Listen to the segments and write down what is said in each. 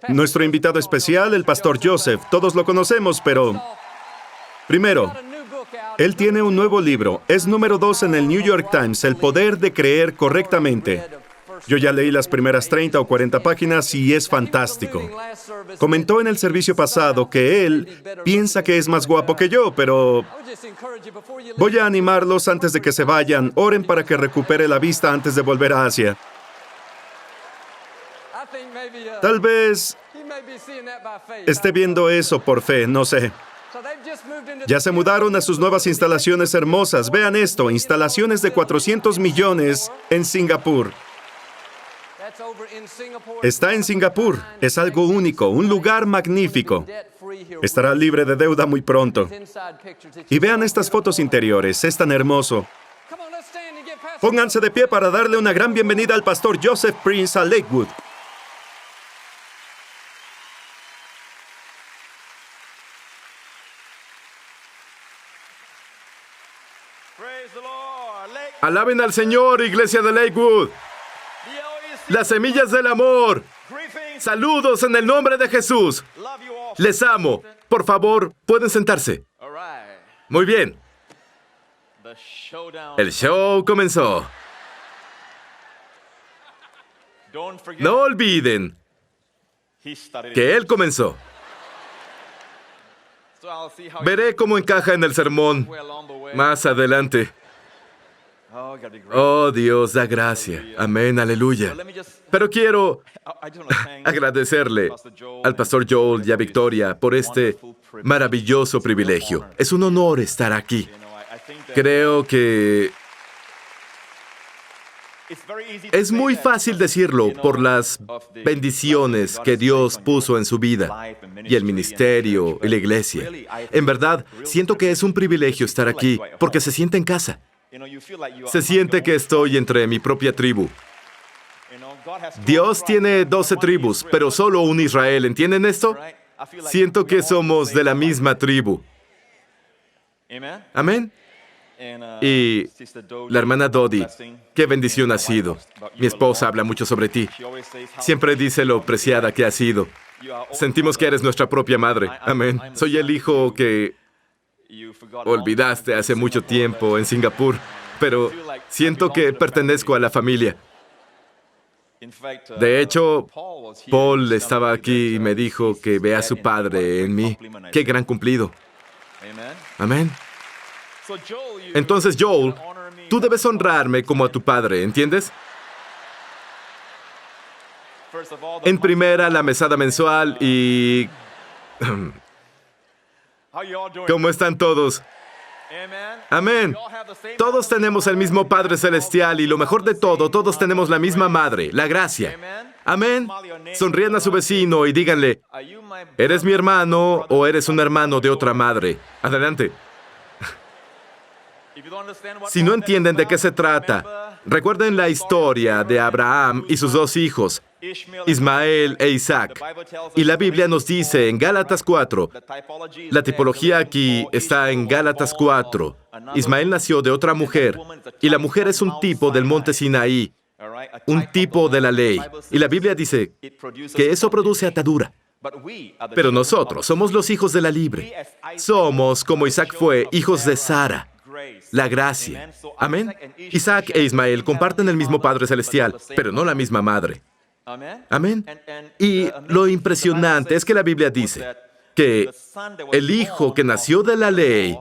Nuestro invitado especial, el pastor Joseph. Todos lo conocemos, pero... Primero, él tiene un nuevo libro. Es número 2 en el New York Times, El poder de creer correctamente. Yo ya leí las primeras 30 o 40 páginas y es fantástico. Comentó en el servicio pasado que él piensa que es más guapo que yo, pero voy a animarlos antes de que se vayan. Oren para que recupere la vista antes de volver a Asia. Tal vez esté viendo eso por fe, no sé. Ya se mudaron a sus nuevas instalaciones hermosas. Vean esto, instalaciones de 400 millones en Singapur. Está en Singapur. Es algo único, un lugar magnífico. Estará libre de deuda muy pronto. Y vean estas fotos interiores, es tan hermoso. Pónganse de pie para darle una gran bienvenida al pastor Joseph Prince a Lakewood. Alaben al Señor, iglesia de Lakewood. Las semillas del amor. Saludos en el nombre de Jesús. Les amo. Por favor, pueden sentarse. Muy bien. El show comenzó. No olviden que Él comenzó. Veré cómo encaja en el sermón más adelante. Oh, Dios, da gracia. Amén, aleluya. Pero quiero agradecerle al pastor Joel y a Victoria por este maravilloso privilegio. Es un honor estar aquí. Creo que es muy fácil decirlo por las bendiciones que Dios puso en su vida y el ministerio y la iglesia. En verdad, siento que es un privilegio estar aquí porque se siente en casa. Se siente que estoy entre mi propia tribu. Dios tiene 12 tribus, pero solo un Israel. ¿Entienden esto? Siento que somos de la misma tribu. Amén. Y la hermana Dodi, qué bendición ha sido. Mi esposa habla mucho sobre ti. Siempre dice lo preciada que has sido. Sentimos que eres nuestra propia madre. Amén. Soy el hijo que olvidaste hace mucho tiempo en Singapur, pero siento que pertenezco a la familia. De hecho, Paul estaba aquí y me dijo que ve a su padre en mí. ¡Qué gran cumplido! Amén. Entonces, Joel, tú debes honrarme como a tu padre, ¿entiendes? En primera, la mesada mensual y... ¿Cómo están todos? Amén. Todos tenemos el mismo Padre Celestial y lo mejor de todo, todos tenemos la misma Madre, la gracia. Amén. Sonrían a su vecino y díganle, ¿eres mi hermano o eres un hermano de otra madre? Adelante. Si no entienden de qué se trata, recuerden la historia de Abraham y sus 2 hijos, Ismael e Isaac. Y la Biblia nos dice en Gálatas 4, la tipología aquí está en Gálatas 4. Ismael nació de otra mujer, y la mujer es un tipo del monte Sinaí, un tipo de la ley. Y la Biblia dice que eso produce atadura. Pero nosotros somos los hijos de la libre. Somos, como Isaac fue, hijos de Sara. La gracia. Amén. Isaac e Ismael comparten el mismo Padre Celestial, pero no la misma madre. Amén. Y lo impresionante es que la Biblia dice que el hijo que nació de la ley,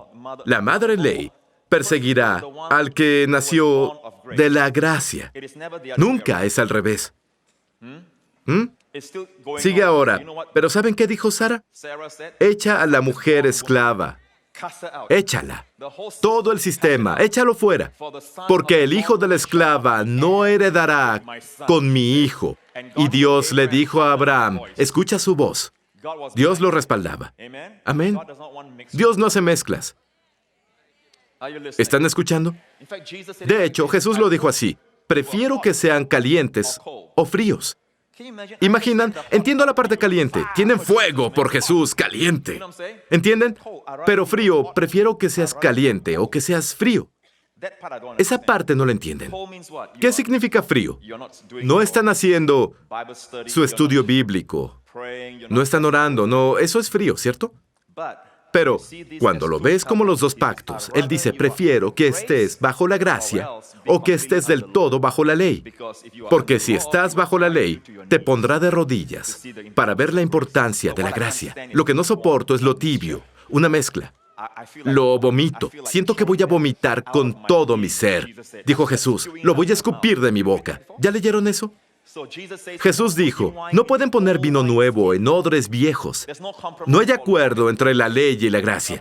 la madre ley, perseguirá al que nació de la gracia. Nunca es al revés. Sigue ahora. Pero ¿saben qué dijo Sara? Echa a la mujer esclava. Échala. Todo el sistema, échalo fuera. Porque el hijo de la esclava no heredará con mi hijo. Y Dios le dijo a Abraham, escucha su voz. Dios lo respaldaba. Amén. Dios no hace mezclas. ¿Están escuchando? De hecho, Jesús lo dijo así, prefiero que sean calientes o fríos. ¿Imaginan? Entiendo la parte caliente. Tienen fuego por Jesús, caliente. ¿Entienden? Pero frío, prefiero que seas caliente o que seas frío. Esa parte no la entienden. ¿Qué significa frío? No están haciendo su estudio bíblico. No están orando. No, eso es frío, ¿cierto? Pero cuando lo ves como los dos pactos, Él dice, prefiero que estés bajo la gracia o que estés del todo bajo la ley. Porque si estás bajo la ley, te pondrá de rodillas para ver la importancia de la gracia. Lo que no soporto es lo tibio, una mezcla. Lo vomito. Siento que voy a vomitar con todo mi ser. Dijo Jesús, lo voy a escupir de mi boca. ¿Ya leyeron eso? Jesús dijo, no pueden poner vino nuevo en odres viejos. No hay acuerdo entre la ley y la gracia.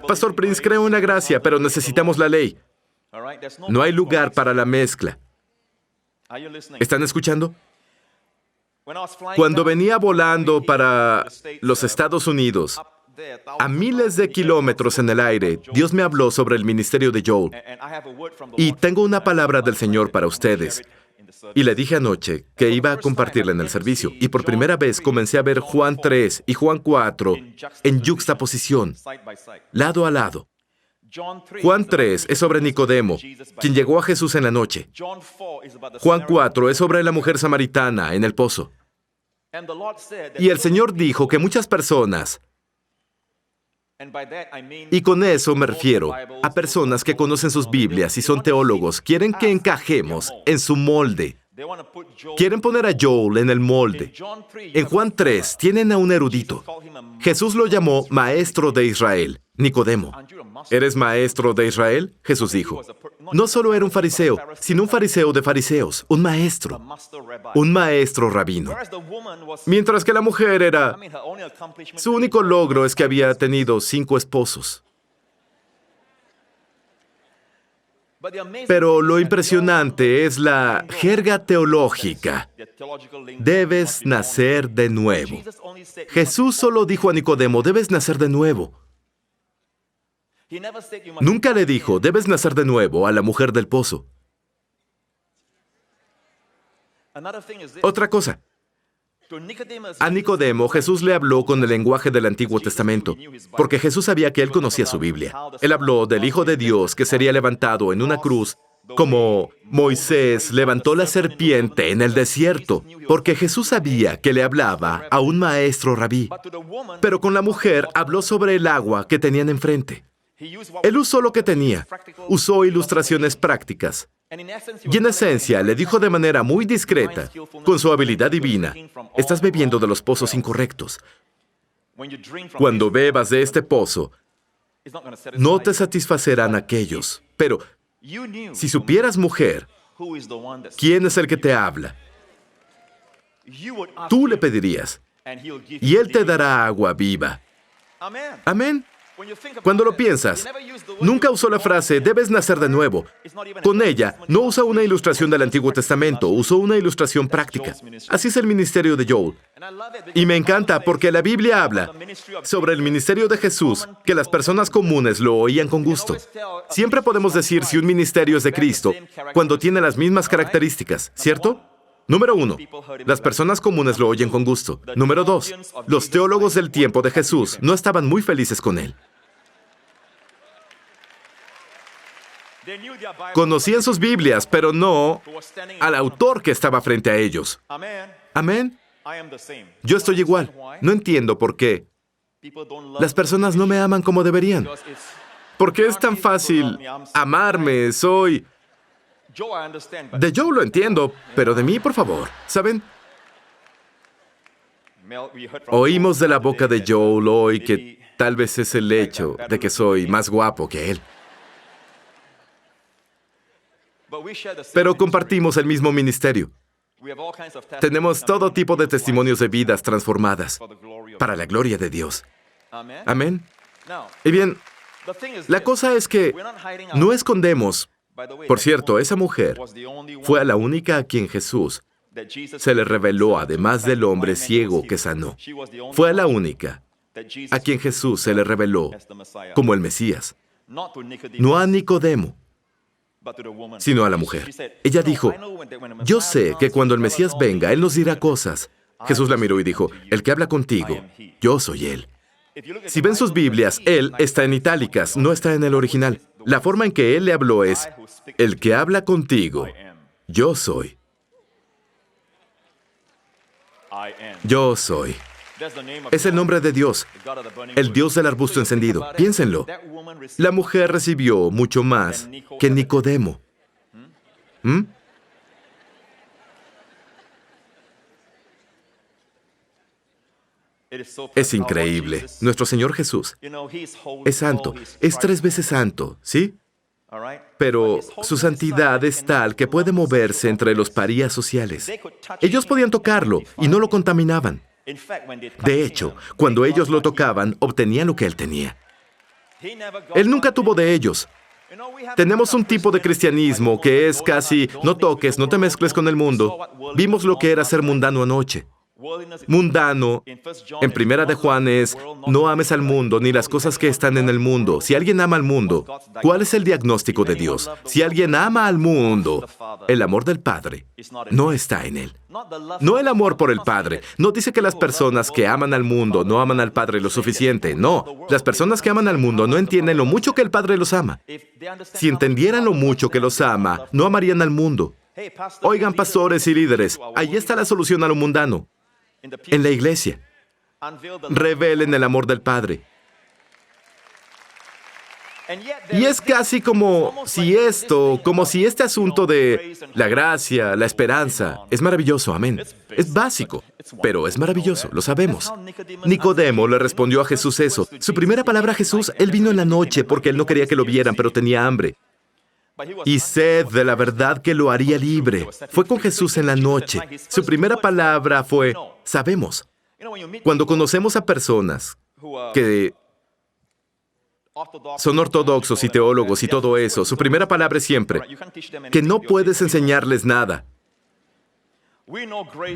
Pastor Prince, creo en la gracia, pero necesitamos la ley. No hay lugar para la mezcla. ¿Están escuchando? Cuando venía volando para los Estados Unidos, a miles de kilómetros en el aire, Dios me habló sobre el ministerio de Joel. Y tengo una palabra del Señor para ustedes. Y le dije anoche que iba a compartirla en el servicio. Y por primera vez comencé a ver Juan 3 y Juan 4 en yuxtaposición, lado a lado. Juan 3 es sobre Nicodemo, quien llegó a Jesús en la noche. Juan 4 es sobre la mujer samaritana en el pozo. Y el Señor dijo que muchas personas, y con eso me refiero a personas que conocen sus Biblias y son teólogos, quieren que encajemos en su molde. Quieren poner a Joel en el molde. En Juan 3 tienen a un erudito. Jesús lo llamó maestro de Israel, Nicodemo. ¿Eres maestro de Israel? Jesús dijo. No solo era un fariseo, sino un fariseo de fariseos, un maestro rabino. Mientras que la mujer era... Su único logro es que había tenido 5 esposos. Pero lo impresionante es la jerga teológica. Debes nacer de nuevo. Jesús solo dijo a Nicodemo, debes nacer de nuevo. Nunca le dijo, debes nacer de nuevo a la mujer del pozo. Otra cosa. A Nicodemo, Jesús le habló con el lenguaje del Antiguo Testamento, porque Jesús sabía que él conocía su Biblia. Él habló del Hijo de Dios que sería levantado en una cruz, como Moisés levantó la serpiente en el desierto, porque Jesús sabía que le hablaba a un maestro rabí. Pero con la mujer habló sobre el agua que tenían enfrente. Él usó lo que tenía, usó ilustraciones prácticas. Y en esencia le dijo de manera muy discreta, con su habilidad divina, estás bebiendo de los pozos incorrectos. Cuando bebas de este pozo, no te satisfacerán aquellos. Pero si supieras, mujer, quién es el que te habla, tú le pedirías, y él te dará agua viva. Amén. Cuando lo piensas, nunca usó la frase, debes nacer de nuevo. Con ella, no usó una ilustración del Antiguo Testamento, usó una ilustración práctica. Así es el ministerio de Joel. Y me encanta porque la Biblia habla sobre el ministerio de Jesús, que las personas comunes lo oían con gusto. Siempre podemos decir si un ministerio es de Cristo cuando tiene las mismas características, ¿cierto? Número 1, las personas comunes lo oyen con gusto. Número 2, los teólogos del tiempo de Jesús no estaban muy felices con él. Conocían sus Biblias, pero no al autor que estaba frente a ellos. Amén. Yo estoy igual. No entiendo por qué las personas no me aman como deberían. ¿Por qué es tan fácil amarme? Soy... De Joe lo entiendo, pero de mí, por favor. ¿Saben? Oímos de la boca de Joel hoy que tal vez es el hecho de que soy más guapo que él. Pero compartimos el mismo ministerio. Tenemos todo tipo de testimonios de vidas transformadas para la gloria de Dios. Amén. Y bien, la cosa es que no escondemos. Por cierto, esa mujer fue la única a quien Jesús se le reveló, además del hombre ciego que sanó. Fue la única a quien Jesús se le reveló como el Mesías. No a Nicodemo, sino a la mujer. Ella dijo, yo sé que cuando el Mesías venga, Él nos dirá cosas. Jesús la miró y dijo, el que habla contigo, yo soy Él. Si ven sus Biblias, Él está en itálicas, no está en el original. La forma en que Él le habló es, el que habla contigo, yo soy. Yo soy. Es el nombre de Dios, el Dios del arbusto encendido. Piénsenlo. La mujer recibió mucho más que Nicodemo. ¿Mm? Es increíble. Nuestro Señor Jesús es santo, es 3 veces santo, ¿sí? Pero su santidad es tal que puede moverse entre los parías sociales. Ellos podían tocarlo y no lo contaminaban. De hecho, cuando ellos lo tocaban, obtenían lo que Él tenía. Él nunca tuvo de ellos. Tenemos un tipo de cristianismo que es casi, no toques, no te mezcles con el mundo. Vimos lo que era ser mundano anoche. Mundano, en Primera de Juan es, no ames al mundo ni las cosas que están en el mundo. Si alguien ama al mundo, ¿cuál es el diagnóstico de Dios? Si alguien ama al mundo, el amor del Padre no está en él. No el amor por el Padre. No dice que las personas que aman al mundo no aman al Padre lo suficiente. No, las personas que aman al mundo no entienden lo mucho que el Padre los ama. Si entendieran lo mucho que los ama, no amarían al mundo. Oigan, pastores y líderes, ahí está la solución a lo mundano. En la iglesia, revelen el amor del Padre. Y es casi como si este asunto de la gracia, la esperanza, es maravilloso, amén. Es básico, pero es maravilloso, lo sabemos. Nicodemo le respondió a Jesús eso. Su primera palabra a Jesús, él vino en la noche porque él no quería que lo vieran, pero tenía hambre. Y sed de la verdad que lo haría libre. Fue con Jesús en la noche. Su primera palabra fue, sabemos. Cuando conocemos a personas que son ortodoxos y teólogos y todo eso, su primera palabra es siempre, que no puedes enseñarles nada.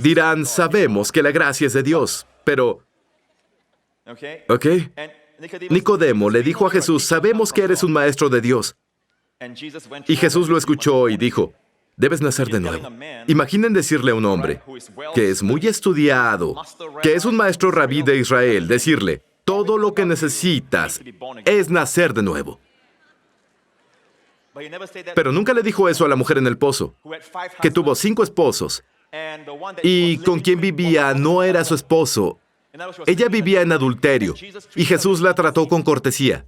Dirán, sabemos que la gracia es de Dios, pero... ¿Ok? Nicodemo le dijo a Jesús, sabemos que eres un maestro de Dios. Y Jesús lo escuchó y dijo, debes nacer de nuevo. Imaginen decirle a un hombre que es muy estudiado, que es un maestro rabí de Israel, decirle, todo lo que necesitas es nacer de nuevo. Pero nunca le dijo eso a la mujer en el pozo, que tuvo 5 esposos, y con quien vivía no era su esposo. Ella vivía en adulterio, y Jesús la trató con cortesía.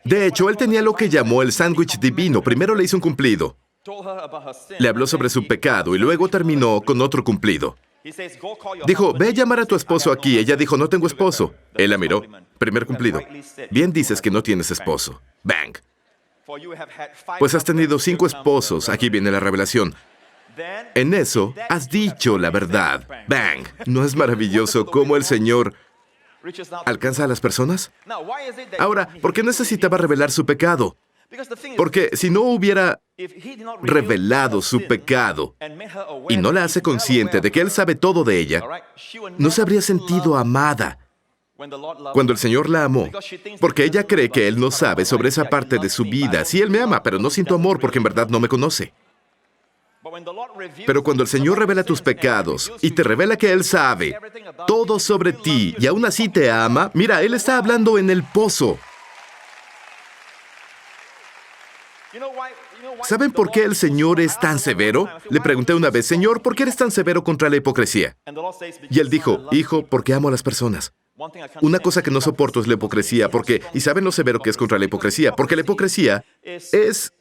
De hecho, él tenía lo que llamó el sándwich divino. Primero le hizo un cumplido. Le habló sobre su pecado y luego terminó con otro cumplido. Dijo, ve a llamar a tu esposo aquí. Ella dijo, no tengo esposo. Él la miró. Primer cumplido. Bien dices que no tienes esposo. Bang. Pues has tenido 5 esposos. Aquí viene la revelación. En eso, has dicho la verdad. Bang. ¿No es maravilloso cómo el Señor alcanza a las personas? Ahora, ¿por qué necesitaba revelar su pecado? Porque si no hubiera revelado su pecado y no la hace consciente de que Él sabe todo de ella, no se habría sentido amada cuando el Señor la amó, porque ella cree que Él no sabe sobre esa parte de su vida. Sí, Él me ama, pero no siento amor porque en verdad no me conoce. Pero cuando el Señor revela tus pecados y te revela que Él sabe todo sobre ti y aún así te ama, mira, Él está hablando en el pozo. ¿Saben por qué el Señor es tan severo? Le pregunté una vez, Señor, ¿por qué eres tan severo contra la hipocresía? Y Él dijo, Hijo, porque amo a las personas. Una cosa que no soporto es la hipocresía, porque, ¿y saben lo severo que es contra la hipocresía? Porque la hipocresía es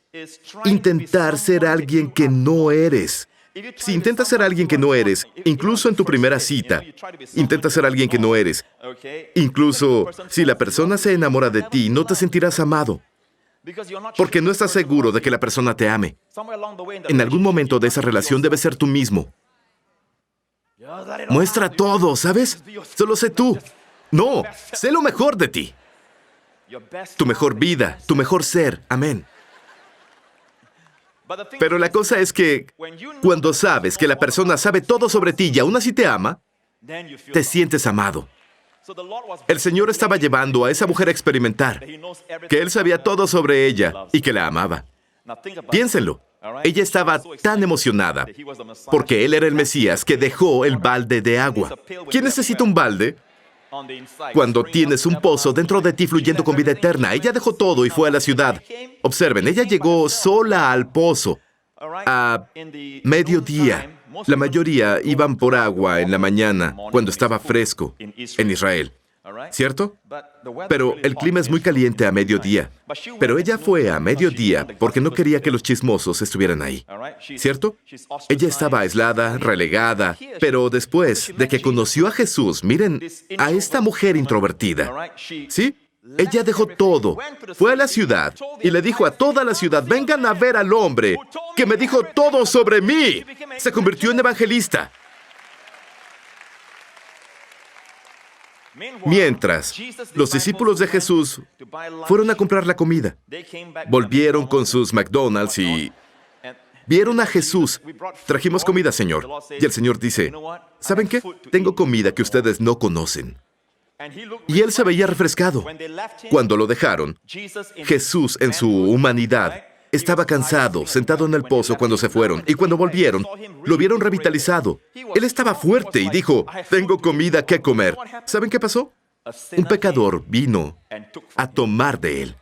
intentar ser alguien que no eres. Si intentas ser alguien que no eres, incluso en tu primera cita, intentas ser alguien que no eres. Incluso si la persona se enamora de ti, no te sentirás amado, porque no estás seguro de que la persona te ame. En algún momento de esa relación debes ser tú mismo. Muestra todo, ¿sabes? Solo sé tú. No, sé lo mejor de ti. Tu mejor vida, tu mejor ser. Amén. Pero la cosa es que cuando sabes que la persona sabe todo sobre ti y aún así te ama, te sientes amado. El Señor estaba llevando a esa mujer a experimentar que Él sabía todo sobre ella y que la amaba. Piénsenlo. Ella estaba tan emocionada porque Él era el Mesías que dejó el balde de agua. ¿Quién necesita un balde Cuando tienes un pozo dentro de ti fluyendo con vida eterna, ella dejó todo y fue a la ciudad. Observen, ella llegó sola al pozo a mediodía. La mayoría iban por agua en la mañana, cuando estaba fresco en Israel. ¿Cierto? Pero el clima es muy caliente a mediodía. Pero ella fue a mediodía porque no quería que los chismosos estuvieran ahí. ¿Cierto? Ella estaba aislada, relegada, pero después de que conoció a Jesús, miren a esta mujer introvertida. ¿Sí? Ella dejó todo, fue a la ciudad y le dijo a toda la ciudad, vengan a ver al hombre que me dijo todo sobre mí. Se convirtió en evangelista. Mientras, los discípulos de Jesús fueron a comprar la comida. Volvieron con sus McDonald's y vieron a Jesús. Trajimos comida, Señor. Y el Señor dice, ¿saben qué? Tengo comida que ustedes no conocen. Y él se veía refrescado. Cuando lo dejaron, Jesús, en su humanidad, estaba cansado, sentado en el pozo cuando se fueron. Y cuando volvieron, lo vieron revitalizado. Él estaba fuerte y dijo, tengo comida que comer. ¿Saben qué pasó? Un pecador vino a tomar de él.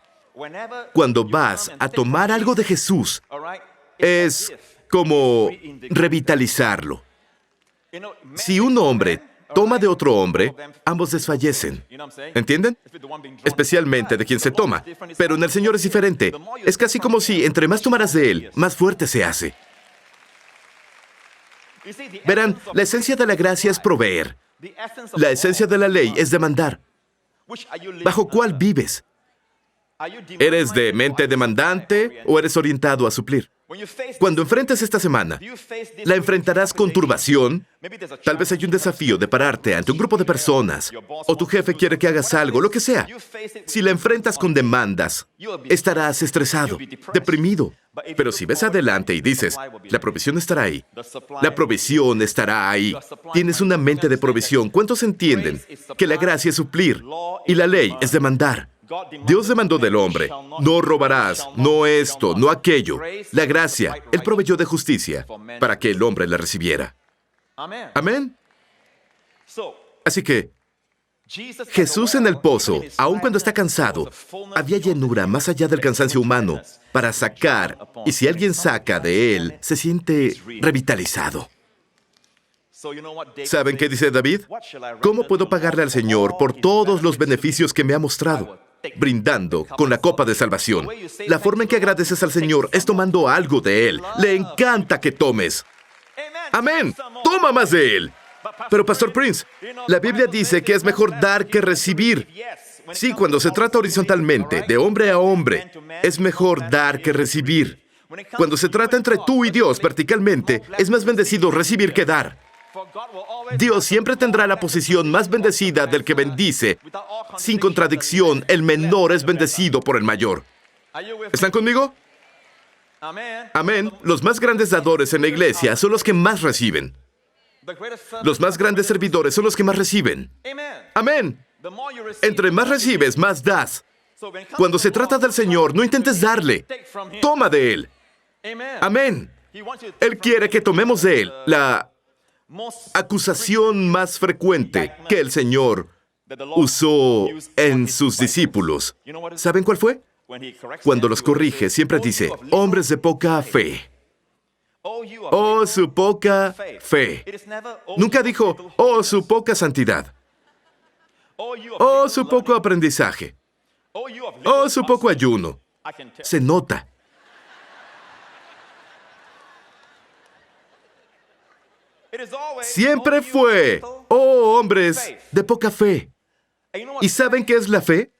Cuando vas a tomar algo de Jesús, es como revitalizarlo. Si un hombre toma de otro hombre, ambos desfallecen. ¿Entienden? Especialmente de quien se toma. Pero en el Señor es diferente. Es casi como si entre más tomaras de Él, más fuerte se hace. Verán, la esencia de la gracia es proveer. La esencia de la ley es demandar. ¿Bajo cuál vives? ¿Eres de mente demandante o eres orientado a suplir? Cuando enfrentes esta semana, ¿la enfrentarás con turbación? Tal vez hay un desafío de pararte ante un grupo de personas, o tu jefe quiere que hagas algo, lo que sea. Si la enfrentas con demandas, estarás estresado, deprimido. Pero si ves adelante y dices, la provisión estará ahí, la provisión estará ahí. Tienes una mente de provisión. ¿Cuántos entienden que la gracia es suplir y la ley es demandar? Dios demandó del hombre, no robarás, no esto, no aquello. La gracia, Él proveyó de justicia para que el hombre la recibiera. Amén. Así que, Jesús en el pozo, aun cuando está cansado, había llenura más allá del cansancio humano para sacar, y si alguien saca de Él, se siente revitalizado. ¿Saben qué dice David? ¿Cómo puedo pagarle al Señor por todos los beneficios que me ha mostrado? Brindando con la copa de salvación. La forma en que agradeces al Señor es tomando algo de Él. Le encanta que tomes. Amén. Toma más de Él. Pero, Pastor Prince, la Biblia dice que es mejor dar que recibir. Sí, cuando se trata horizontalmente, de hombre a hombre, es mejor dar que recibir. Cuando se trata entre tú y Dios verticalmente, es más bendecido recibir que dar. Dios siempre tendrá la posición más bendecida del que bendice. Sin contradicción, el menor es bendecido por el mayor. ¿Están conmigo? Amén. Los más grandes dadores en la iglesia son los que más reciben. Los más grandes servidores son los que más reciben. Amén. Entre más recibes, más das. Cuando se trata del Señor, no intentes darle. Toma de Él. Amén. Él quiere que tomemos de Él. La acusación más frecuente que el Señor usó en sus discípulos, ¿saben cuál fue? Cuando los corrige, siempre dice, hombres de poca fe. Oh, su poca fe. Nunca dijo, oh, su poca santidad. Oh, su poco aprendizaje. Oh, su poco ayuno. Se nota. Siempre fue, oh, hombres de poca fe. ¿Y saben qué es la fe?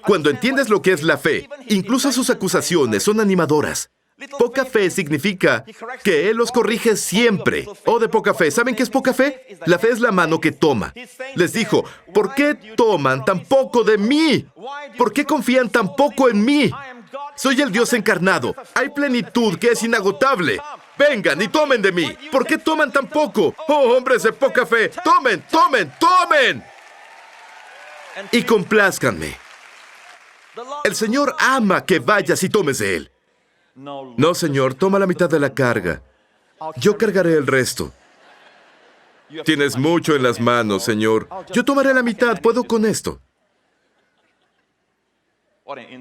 Cuando entiendes lo que es la fe, incluso sus acusaciones son animadoras. Poca fe significa que Él los corrige siempre. Oh, de poca fe. ¿Saben qué es poca fe? La fe es la mano que toma. Les dijo, ¿por qué toman tan poco de mí? ¿Por qué confían tan poco en mí? Soy el Dios encarnado. Hay plenitud que es inagotable. Vengan y tomen de mí. ¿Por qué toman tan poco? Oh, hombres de poca fe. Tomen, tomen, tomen. Y complázcanme. El Señor ama que vayas y tomes de Él. No, Señor, toma la mitad de la carga. Yo cargaré el resto. Tienes mucho en las manos, Señor. Yo tomaré la mitad, puedo con esto.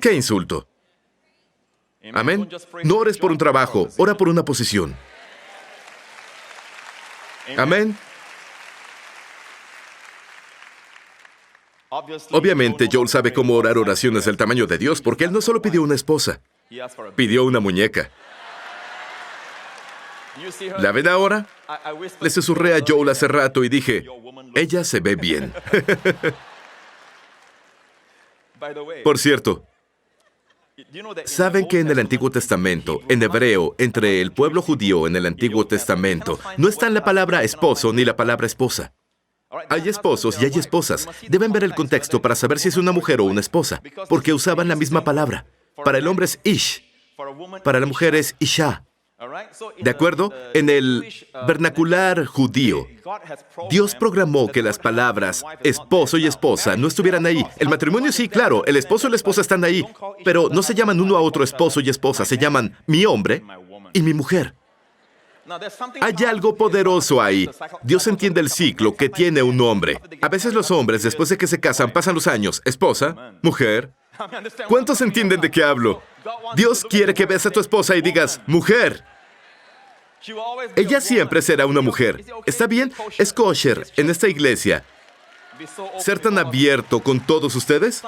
¡Qué insulto! Amén. No ores por un trabajo, ora por una posición. Amén. Obviamente, Joel sabe cómo orar oraciones del tamaño de Dios, porque él no solo pidió una esposa, pidió una muñeca. ¿La ven ahora? Le susurré a Joel hace rato y dije, ella se ve bien. Por cierto, ¿saben que en el Antiguo Testamento, en hebreo, entre el pueblo judío en el Antiguo Testamento, no está la palabra esposo ni la palabra esposa? Hay esposos y hay esposas. Deben ver el contexto para saber si es una mujer o una esposa, porque usaban la misma palabra. Para el hombre es ish, para la mujer es isha. ¿De acuerdo? En el vernacular judío, Dios programó que las palabras esposo y esposa no estuvieran ahí. El matrimonio sí, claro, el esposo y la esposa están ahí, pero no se llaman uno a otro esposo y esposa, se llaman mi hombre y mi mujer. Hay algo poderoso ahí. Dios entiende el ciclo que tiene un hombre. A veces los hombres, después de que se casan, pasan los años. Esposa, mujer. ¿Cuántos entienden de qué hablo? Dios quiere que veas a tu esposa y digas, mujer. Ella siempre será una mujer. ¿Está bien? Es kosher en esta iglesia ser tan abierto con todos ustedes.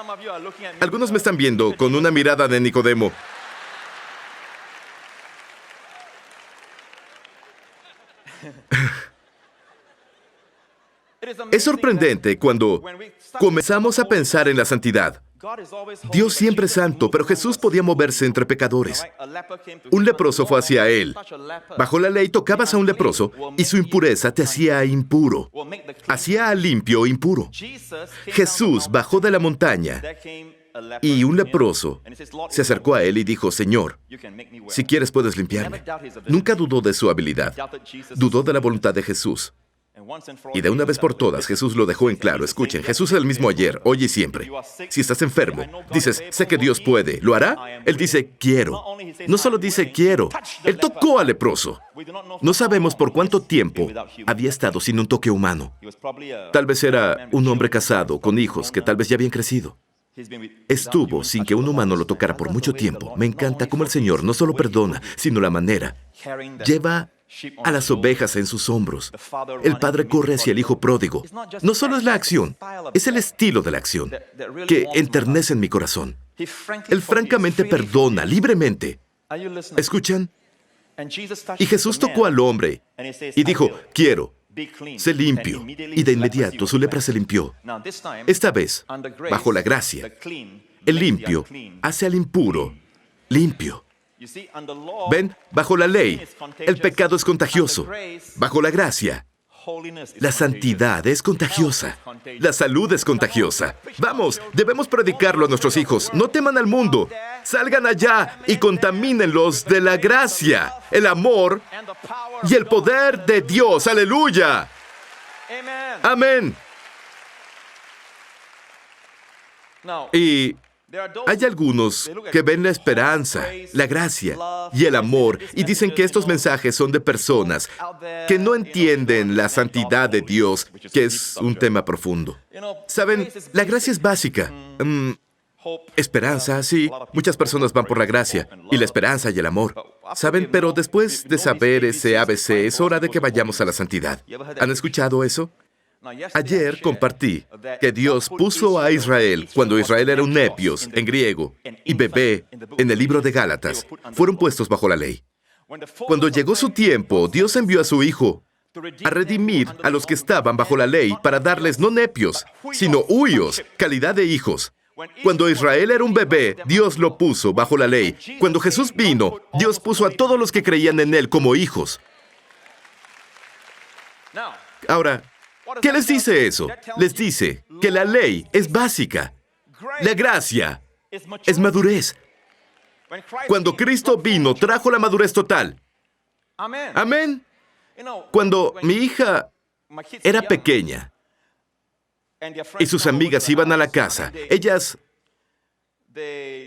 Algunos me están viendo con una mirada de Nicodemo. Es sorprendente cuando comenzamos a pensar en la santidad. Dios siempre es santo, pero Jesús podía moverse entre pecadores. Un leproso fue hacia él. Bajo la ley tocabas a un leproso y su impureza te hacía impuro. Hacía al limpio impuro. Jesús bajó de la montaña y un leproso se acercó a él y dijo, Señor, si quieres puedes limpiarme. Nunca dudó de su habilidad. Dudó de la voluntad de Jesús. Y de una vez por todas, Jesús lo dejó en claro. Escuchen, Jesús es el mismo ayer, hoy y siempre. Si estás enfermo, dices, sé que Dios puede. ¿Lo hará? Él dice, quiero. No solo dice, quiero. Él tocó al leproso. No sabemos por cuánto tiempo había estado sin un toque humano. Tal vez era un hombre casado, con hijos, que tal vez ya habían crecido. Estuvo sin que un humano lo tocara por mucho tiempo. Me encanta cómo el Señor no solo perdona, sino la manera. Lleva a las ovejas en sus hombros. El padre corre hacia el hijo pródigo. No solo es la acción, es el estilo de la acción que enternece en mi corazón. Él francamente perdona, libremente. ¿Escuchan? Y Jesús tocó al hombre y dijo, quiero, sé limpio. Y de inmediato su lepra se limpió. Esta vez, bajo la gracia, el limpio hace al impuro limpio. ¿Ven? Bajo la ley, el pecado es contagioso. Bajo la gracia, la santidad es contagiosa. La salud es contagiosa. Vamos, debemos predicarlo a nuestros hijos. No teman al mundo. Salgan allá y contamínenlos de la gracia, el amor y el poder de Dios. ¡Aleluya! Amén. Y hay algunos que ven la esperanza, la gracia y el amor y dicen que estos mensajes son de personas que no entienden la santidad de Dios, que es un tema profundo. ¿Saben? La gracia es básica. Esperanza, sí. Muchas personas van por la gracia y la esperanza y el amor. ¿Saben? Pero después de saber ese ABC, es hora de que vayamos a la santidad. ¿Han escuchado eso? Ayer compartí que Dios puso a Israel, cuando Israel era un nepios, en griego, y bebé, en el libro de Gálatas, fueron puestos bajo la ley. Cuando llegó su tiempo, Dios envió a su Hijo a redimir a los que estaban bajo la ley para darles no nepios, sino huios, calidad de hijos. Cuando Israel era un bebé, Dios lo puso bajo la ley. Cuando Jesús vino, Dios puso a todos los que creían en Él como hijos. Ahora, ¿qué les dice eso? Les dice que la ley es básica. La gracia es madurez. Cuando Cristo vino, trajo la madurez total. Amén. Cuando mi hija era pequeña y sus amigas iban a la casa, ellas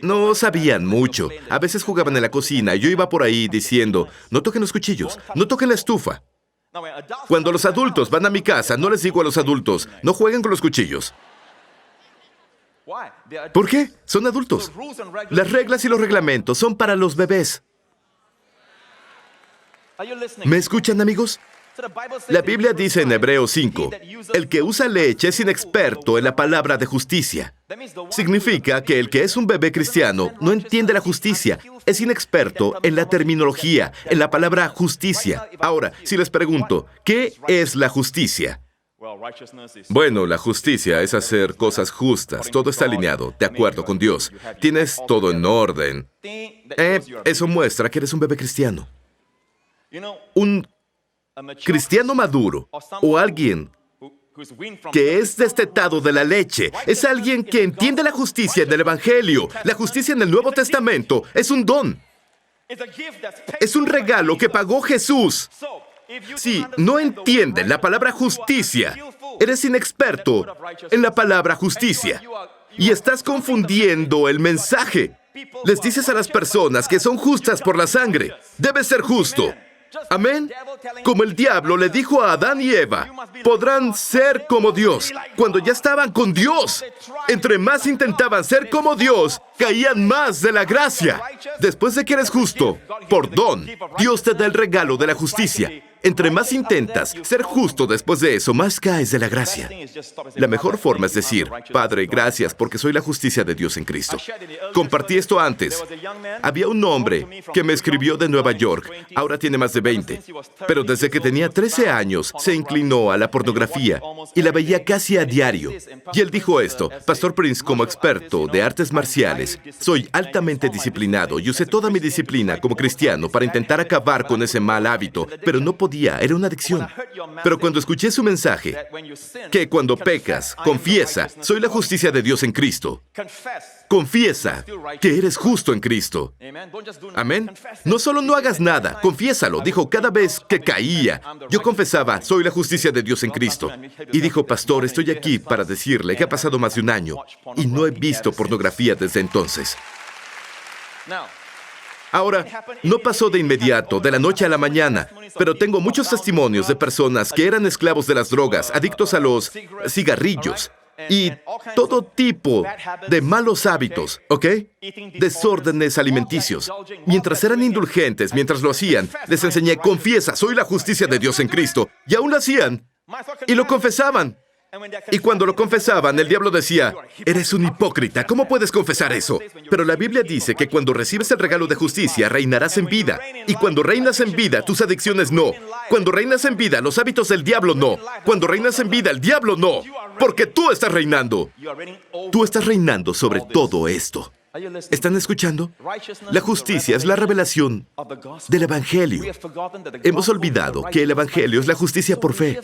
no sabían mucho. A veces jugaban en la cocina y yo iba por ahí diciendo, no toquen los cuchillos, no toquen la estufa. Cuando los adultos van a mi casa, no les digo a los adultos, no jueguen con los cuchillos. ¿Por qué? Son adultos. Las reglas y los reglamentos son para los bebés. ¿Me escuchan, amigos? La Biblia dice en Hebreos 5, el que usa leche es inexperto en la palabra de justicia. Significa que el que es un bebé cristiano no entiende la justicia, es inexperto en la terminología, en la palabra justicia. Ahora, si les pregunto, ¿qué es la justicia? Bueno, la justicia es hacer cosas justas, todo está alineado, de acuerdo con Dios. Tienes todo en orden. Eso muestra que eres un bebé cristiano. Un cristiano maduro o alguien que es destetado de la leche es alguien que entiende la justicia en el Evangelio. La justicia en el Nuevo Testamento es un don. Es un regalo que pagó Jesús. Si no entienden la palabra justicia, eres inexperto en la palabra justicia y estás confundiendo el mensaje. Les dices a las personas que son justas por la sangre, debes ser justo. Amén. Como el diablo le dijo a Adán y Eva, podrán ser como Dios, cuando ya estaban con Dios. Entre más intentaban ser como Dios, caían más de la gracia. Después de que eres justo, por don, Dios te da el regalo de la justicia. Entre más intentas ser justo después de eso, más caes de la gracia. La mejor forma es decir, Padre, gracias porque soy la justicia de Dios en Cristo. Compartí esto antes. Había un hombre que me escribió de Nueva York, ahora tiene más de 20, pero desde que tenía 13 años se inclinó a la pornografía y la veía casi a diario. Y él dijo esto, Pastor Prince, como experto de artes marciales, soy altamente disciplinado y usé toda mi disciplina como cristiano para intentar acabar con ese mal hábito, pero no podía. Era una adicción. Pero cuando escuché su mensaje, que cuando pecas, confiesa, soy la justicia de Dios en Cristo. Confiesa que eres justo en Cristo. Amén. No solo no hagas nada, confiésalo. Dijo, cada vez que caía, yo confesaba, soy la justicia de Dios en Cristo. Y dijo, pastor, estoy aquí para decirle que ha pasado más de un año y no he visto pornografía desde entonces. Ahora, no pasó de inmediato, de la noche a la mañana, pero tengo muchos testimonios de personas que eran esclavos de las drogas, adictos a los cigarrillos y todo tipo de malos hábitos, ¿ok? Desórdenes alimenticios. Mientras eran indulgentes, mientras lo hacían, les enseñé, confiesa, soy la justicia de Dios en Cristo. Y aún lo hacían y lo confesaban. Y cuando lo confesaban, el diablo decía, eres un hipócrita, ¿cómo puedes confesar eso? Pero la Biblia dice que cuando recibes el regalo de justicia, reinarás en vida. Y cuando reinas en vida, tus adicciones no. Cuando reinas en vida, los hábitos del diablo no. Cuando reinas en vida, el diablo no. Porque tú estás reinando. Tú estás reinando sobre todo esto. ¿Están escuchando? La justicia es la revelación del Evangelio. Hemos olvidado que el Evangelio es la justicia por fe.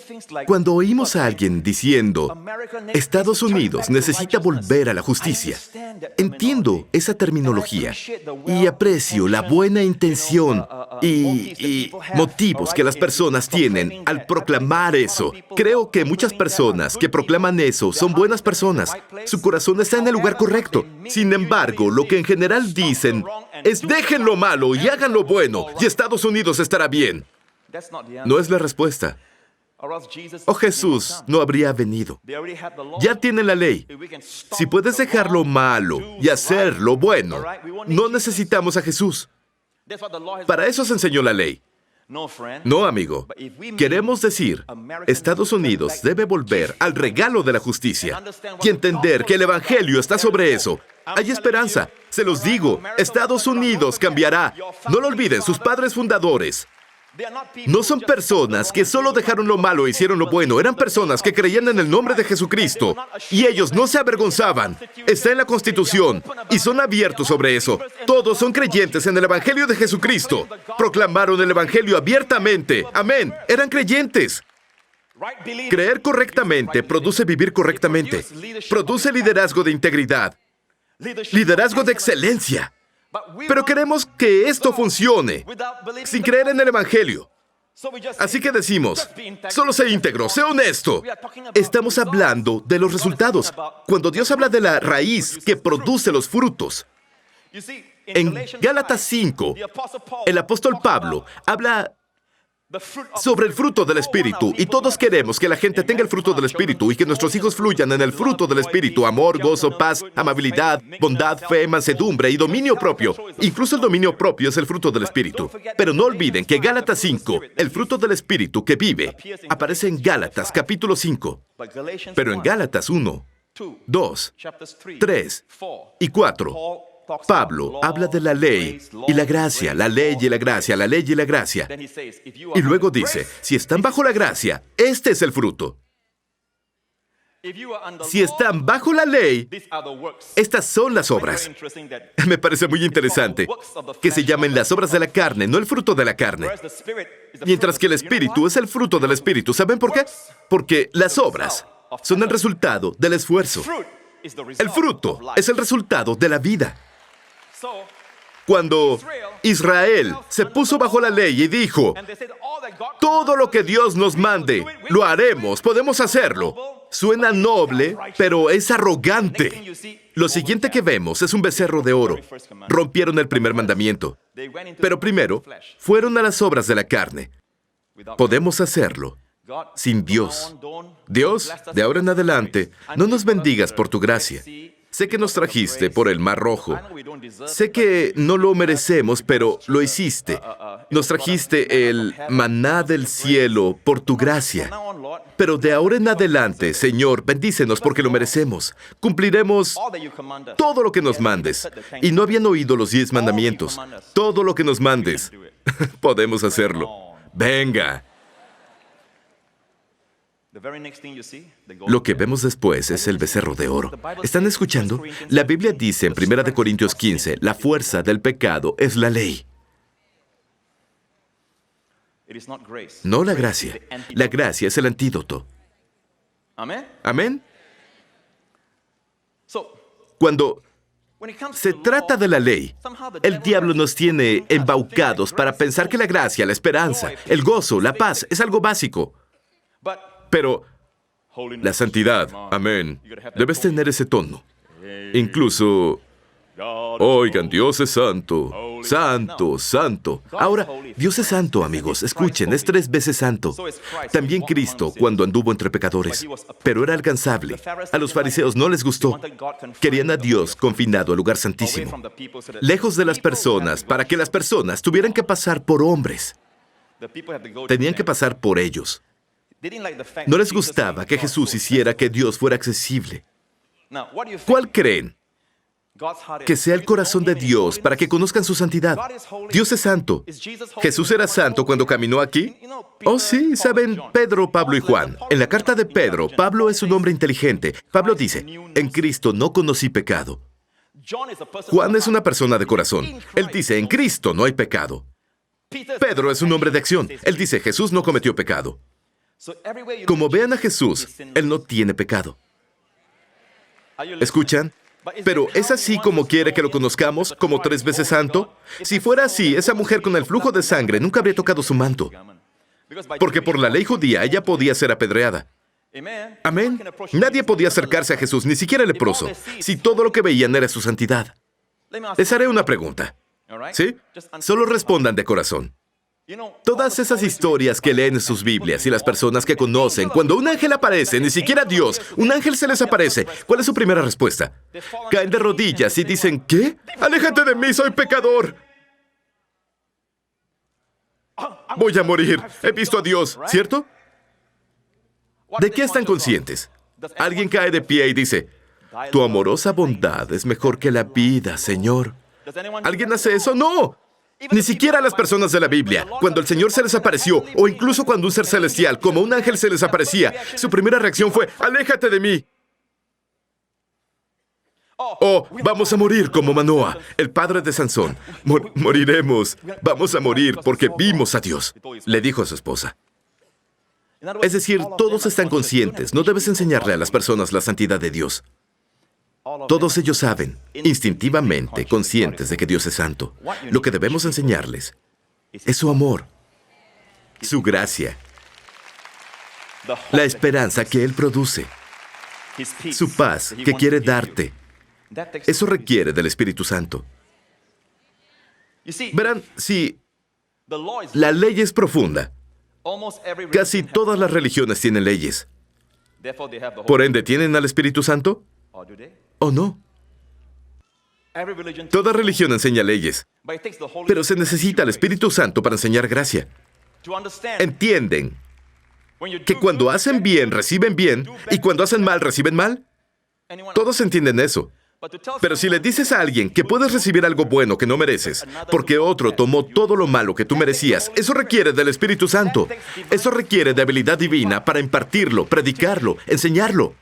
Cuando oímos a alguien diciendo, Estados Unidos necesita volver a la justicia, entiendo esa terminología y aprecio la buena intención y motivos que las personas tienen al proclamar eso. Creo que muchas personas que proclaman eso son buenas personas. Su corazón está en el lugar correcto. Sin embargo, lo que en general dicen es dejen lo malo y hagan lo bueno y Estados Unidos estará bien. No es la respuesta. O Jesús no habría venido. Ya tienen la ley. Si puedes dejar lo malo y hacer lo bueno, no necesitamos a Jesús. Para eso se enseñó la ley. No, amigo. Queremos decir, Estados Unidos debe volver al regalo de la justicia y entender que el Evangelio está sobre eso. Hay esperanza. Se los digo, Estados Unidos cambiará. No lo olviden, sus padres fundadores no son personas que solo dejaron lo malo e hicieron lo bueno. Eran personas que creían en el nombre de Jesucristo y ellos no se avergonzaban. Está en la Constitución y son abiertos sobre eso. Todos son creyentes en el Evangelio de Jesucristo. Proclamaron el Evangelio abiertamente. Amén. Eran creyentes. Creer correctamente produce vivir correctamente. Produce liderazgo de integridad. Liderazgo de excelencia. Pero queremos que esto funcione sin creer en el Evangelio. Así que decimos, solo sé íntegro, sé honesto. Estamos hablando de los resultados. Cuando Dios habla de la raíz que produce los frutos. En Gálatas 5, el apóstol Pablo habla sobre el fruto del Espíritu. Y todos queremos que la gente tenga el fruto del Espíritu y que nuestros hijos fluyan en el fruto del Espíritu: amor, gozo, paz, amabilidad, bondad, fe, mansedumbre y dominio propio. Incluso el dominio propio es el fruto del Espíritu. Pero no olviden que Gálatas 5, el fruto del Espíritu que vive, aparece en Gálatas capítulo 5. Pero en Gálatas 1, 2, 3 y 4, Pablo habla de la ley y la gracia, la ley y la gracia, la ley y la gracia. Y luego dice, si están bajo la gracia, este es el fruto. Si están bajo la ley, estas son las obras. Me parece muy interesante que se llamen las obras de la carne, no el fruto de la carne. Mientras que el Espíritu es el fruto del Espíritu. ¿Saben por qué? Porque las obras son el resultado del esfuerzo. El fruto es el resultado de la vida. Cuando Israel se puso bajo la ley y dijo, todo lo que Dios nos mande, lo haremos, podemos hacerlo. Suena noble, pero es arrogante. Lo siguiente que vemos es un becerro de oro. Rompieron el primer mandamiento. Pero primero, fueron a las obras de la carne. Podemos hacerlo sin Dios. Dios, de ahora en adelante, no nos bendigas por tu gracia. Sé que nos trajiste por el Mar Rojo. Sé que no lo merecemos, pero lo hiciste. Nos trajiste el maná del cielo por tu gracia. Pero de ahora en adelante, Señor, bendícenos porque lo merecemos. Cumpliremos todo lo que nos mandes. Y no habían oído los 10 mandamientos. Todo lo que nos mandes. Podemos hacerlo. Venga. Lo que vemos después es el becerro de oro. ¿Están escuchando? La Biblia dice en 1 Corintios 15, la fuerza del pecado es la ley. No la gracia. La gracia es el antídoto. ¿Amén? Cuando se trata de la ley, el diablo nos tiene embaucados para pensar que la gracia, la esperanza, el gozo, la paz es algo básico. Pero la santidad, amén, debes tener ese tono. Incluso, oigan, Dios es santo, santo, santo. Ahora, Dios es santo, amigos, escuchen, es 3 veces santo. También Cristo, cuando anduvo entre pecadores, pero era alcanzable. A los fariseos no les gustó. Querían a Dios confinado al lugar santísimo, lejos de las personas, para que las personas tuvieran que pasar por hombres. Tenían que pasar por ellos. No les gustaba que Jesús hiciera que Dios fuera accesible. ¿Cuál creen que sea el corazón de Dios para que conozcan su santidad? Dios es santo. ¿Jesús era santo cuando caminó aquí? Oh, sí, saben, Pedro, Pablo y Juan. En la carta de Pedro, Pablo es un hombre inteligente. Pablo dice, en Cristo no conocí pecado. Juan es una persona de corazón. Él dice, en Cristo no hay pecado. Pedro es un hombre de acción. Él dice, Jesús no cometió pecado. Como vean a Jesús, Él no tiene pecado. ¿Escuchan? Pero ¿es así como quiere que lo conozcamos, como 3 veces santo? Si fuera así, esa mujer con el flujo de sangre nunca habría tocado su manto. Porque por la ley judía ella podía ser apedreada. Amén. Nadie podía acercarse a Jesús, ni siquiera el leproso, si todo lo que veían era su santidad. Les haré una pregunta. ¿Sí? Solo respondan de corazón. Todas esas historias que leen en sus Biblias y las personas que conocen, cuando un ángel aparece, ni siquiera Dios, un ángel se les aparece, ¿cuál es su primera respuesta? Caen de rodillas y dicen, ¿qué? ¡Aléjate de mí, soy pecador! Voy a morir, he visto a Dios, ¿cierto? ¿De qué están conscientes? Alguien cae de pie y dice, tu amorosa bondad es mejor que la vida, Señor. ¿Alguien hace eso? ¡No! Ni siquiera las personas de la Biblia, cuando el Señor se les apareció, o incluso cuando un ser celestial, como un ángel, se les aparecía, su primera reacción fue, ¡aléjate de mí! Oh, vamos a morir como Manoa, el padre de Sansón. Moriremos, vamos a morir porque vimos a Dios, le dijo a su esposa. Es decir, todos están conscientes, no debes enseñarle a las personas la santidad de Dios. Todos ellos saben, instintivamente, conscientes de que Dios es santo. Lo que debemos enseñarles es su amor, su gracia, la esperanza que Él produce, su paz que quiere darte. Eso requiere del Espíritu Santo. Verán, si la ley es profunda, Casi todas las religiones tienen leyes. Por ende, ¿tienen al Espíritu Santo? ¿O no? Toda religión enseña leyes, pero se necesita el Espíritu Santo para enseñar gracia. ¿Entienden que cuando hacen bien, reciben bien, y cuando hacen mal, reciben mal? Todos entienden eso. Pero si le dices a alguien que puedes recibir algo bueno que no mereces, porque otro tomó todo lo malo que tú merecías, eso requiere del Espíritu Santo. Eso requiere de habilidad divina para impartirlo, predicarlo, enseñarlo.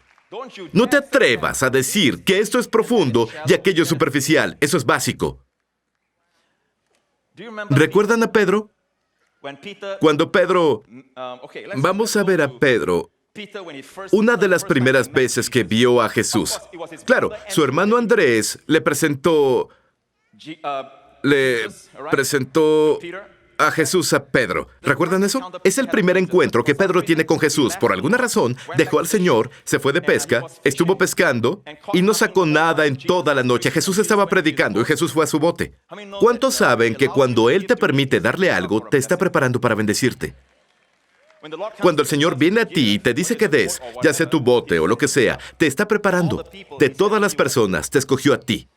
No te atrevas a decir que esto es profundo y aquello es superficial. Eso es básico. ¿Recuerdan a Pedro? Cuando Pedro... Vamos a ver a Pedro. Una de las primeras veces que vio a Jesús. Claro, su hermano Andrés le presentó a Jesús a Pedro. ¿Recuerdan eso? Es el primer encuentro que Pedro tiene con Jesús. Por alguna razón, dejó al Señor, se fue de pesca, estuvo pescando y no sacó nada en toda la noche. Jesús estaba predicando y Jesús fue a su bote. ¿Cuántos saben que cuando Él te permite darle algo, te está preparando para bendecirte? Cuando el Señor viene a ti y te dice que des, ya sea tu bote o lo que sea, te está preparando. De todas las personas, te escogió a ti.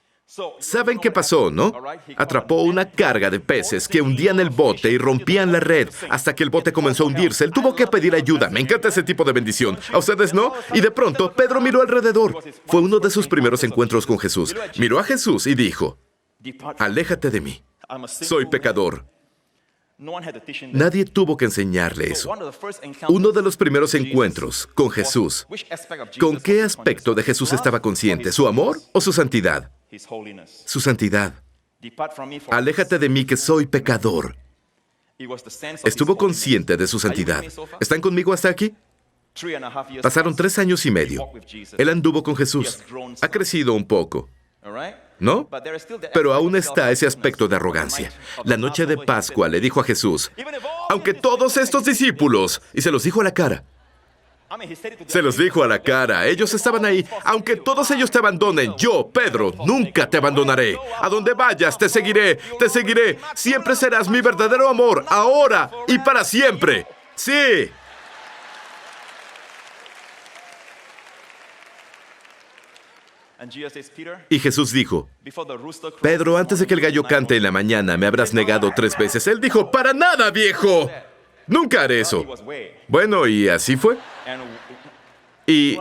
¿Saben qué pasó, no? Atrapó una carga de peces que hundían el bote y rompían la red hasta que el bote comenzó a hundirse. Él tuvo que pedir ayuda. Me encanta ese tipo de bendición. ¿A ustedes no? Y de pronto, Pedro miró alrededor. Fue uno de sus primeros encuentros con Jesús. Miró a Jesús y dijo, aléjate de mí. Soy pecador. Nadie tuvo que enseñarle eso. Uno de los primeros encuentros con Jesús. ¿Con qué aspecto de Jesús estaba consciente? ¿Su amor o su santidad? Su santidad. Aléjate de mí que soy pecador. Estuvo consciente de su santidad. ¿Están conmigo hasta aquí? Pasaron 3 años y medio. Él anduvo con Jesús. Ha crecido un poco. ¿No? Pero aún está ese aspecto de arrogancia. La noche de Pascua le dijo a Jesús, aunque todos estos discípulos, y se los dijo a la cara. Se los dijo a la cara, ellos estaban ahí. Aunque todos ellos te abandonen, yo, Pedro, nunca te abandonaré. A donde vayas, te seguiré, te seguiré. Siempre serás mi verdadero amor, ahora y para siempre. Sí. Y Jesús dijo, Pedro, antes de que el gallo cante en la mañana, me habrás negado 3 veces. Él dijo, para nada, viejo. Nunca haré eso. Bueno, y así fue. ¿Y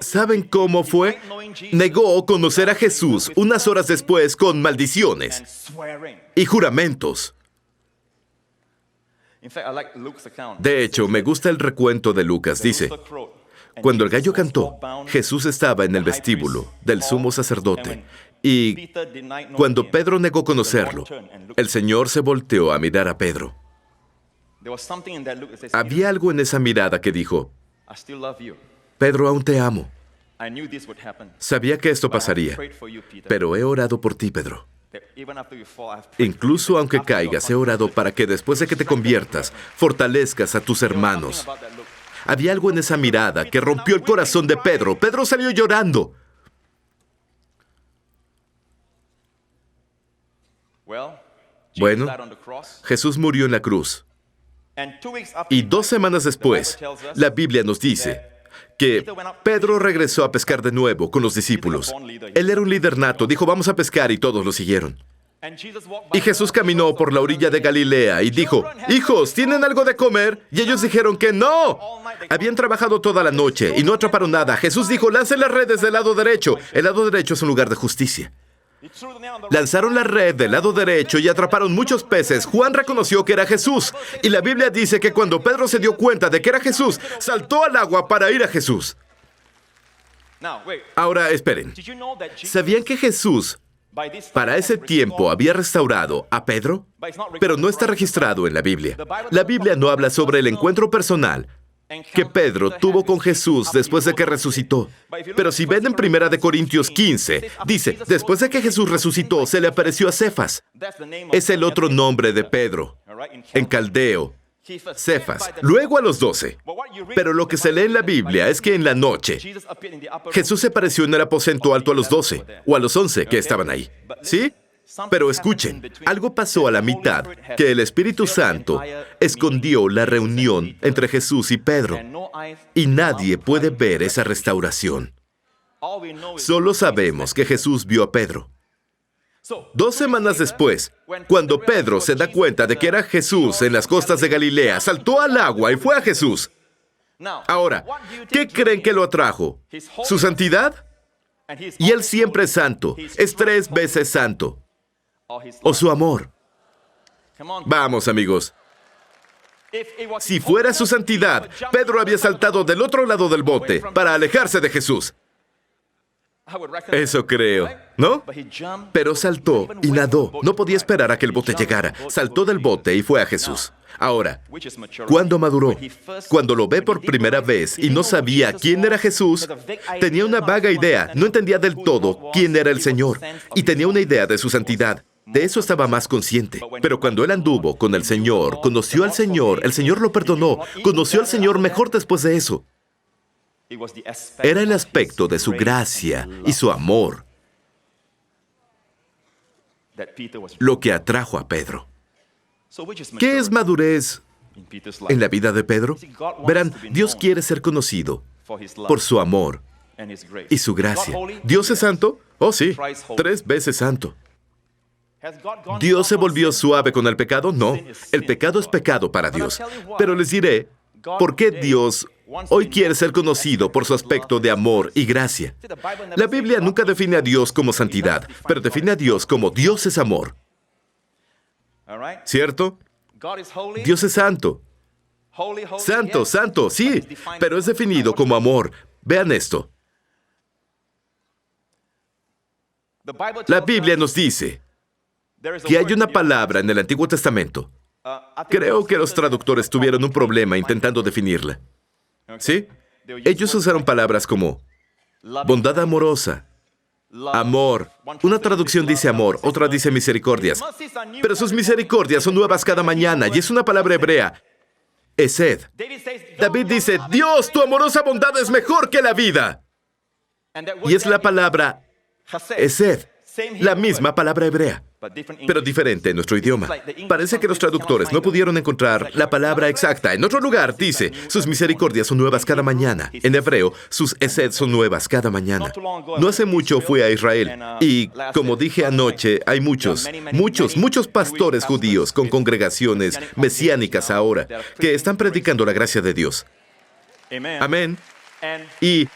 saben cómo fue? Negó conocer a Jesús unas horas después con maldiciones y juramentos. De hecho, me gusta el recuento de Lucas. Dice, cuando el gallo cantó, Jesús estaba en el vestíbulo del sumo sacerdote. Y cuando Pedro negó conocerlo, el Señor se volteó a mirar a Pedro. Había algo en esa mirada que dijo, Pedro, aún te amo. Sabía que esto pasaría, pero he orado por ti, Pedro. Incluso aunque caigas, he orado para que después de que te conviertas, fortalezcas a tus hermanos. Había algo en esa mirada que rompió el corazón de Pedro. Pedro salió llorando. Bueno, Jesús murió en la cruz. Y 2 semanas después, la Biblia nos dice que Pedro regresó a pescar de nuevo con los discípulos. Él era un líder nato, dijo, vamos a pescar, y todos lo siguieron. Y Jesús caminó por la orilla de Galilea y dijo, hijos, ¿tienen algo de comer? Y ellos dijeron que no. Habían trabajado toda la noche y no atraparon nada. Jesús dijo, lancen las redes del lado derecho. El lado derecho es un lugar de justicia. Lanzaron la red del lado derecho y atraparon muchos peces. Juan reconoció que era Jesús. Y la Biblia dice que cuando Pedro se dio cuenta de que era Jesús, saltó al agua para ir a Jesús. Ahora, esperen. ¿Sabían que Jesús, para ese tiempo, había restaurado a Pedro? Pero no está registrado en la Biblia. La Biblia no habla sobre el encuentro personal que Pedro tuvo con Jesús después de que resucitó. Pero si ven en 1 Corintios 15, dice, después de que Jesús resucitó, se le apareció a Cefas. Es el otro nombre de Pedro, en caldeo, Cefas. Luego a los 12. Pero lo que se lee en la Biblia es que en la noche, Jesús se apareció en el aposento alto a los 12, o a los 11 que estaban ahí. ¿Sí? Pero escuchen, algo pasó a la mitad, que el Espíritu Santo escondió la reunión entre Jesús y Pedro, y nadie puede ver esa restauración. Solo sabemos que Jesús vio a Pedro. 2 semanas después, cuando Pedro se da cuenta de que era Jesús en las costas de Galilea, saltó al agua y fue a Jesús. Ahora, ¿qué creen que lo atrajo? ¿Su santidad? Y él siempre es santo, es 3 veces santo. ¿O su amor? Vamos, amigos. Si fuera su santidad, Pedro había saltado del otro lado del bote para alejarse de Jesús. Eso creo, ¿no? Pero saltó y nadó. No podía esperar a que el bote llegara. Saltó del bote y fue a Jesús. Ahora, ¿cuándo maduró? Cuando lo ve por primera vez y no sabía quién era Jesús, tenía una vaga idea, no entendía del todo quién era el Señor, y tenía una idea de su santidad. De eso estaba más consciente. Pero cuando él anduvo con el Señor, conoció al Señor, el Señor lo perdonó, conoció al Señor mejor después de eso. Era el aspecto de su gracia y su amor lo que atrajo a Pedro. ¿Qué es madurez en la vida de Pedro? Verán, Dios quiere ser conocido por su amor y su gracia. ¿Dios es santo? Oh, sí, 3 veces santo. ¿Dios se volvió suave con el pecado? No, el pecado es pecado para Dios. Pero les diré por qué Dios hoy quiere ser conocido por su aspecto de amor y gracia. La Biblia nunca define a Dios como santidad, pero define a Dios como Dios es amor. ¿Cierto? Dios es santo. Santo, santo, sí, pero es definido como amor. Vean esto. La Biblia nos dice que hay una palabra en el Antiguo Testamento. Creo que los traductores tuvieron un problema intentando definirla. ¿Sí? Ellos usaron palabras como bondad amorosa, amor. Una traducción dice amor, otra dice misericordias. Pero sus misericordias son nuevas cada mañana, y es una palabra hebrea, esed. David dice, Dios, tu amorosa bondad es mejor que la vida. Y es la palabra esed, la misma palabra hebrea, pero diferente en nuestro idioma. Parece que los traductores no pudieron encontrar la palabra exacta. En otro lugar dice, sus misericordias son nuevas cada mañana. En hebreo, sus esed son nuevas cada mañana. No hace mucho fui a Israel, y como dije anoche, hay muchos pastores judíos con congregaciones mesiánicas ahora que están predicando la gracia de Dios. Amén. Y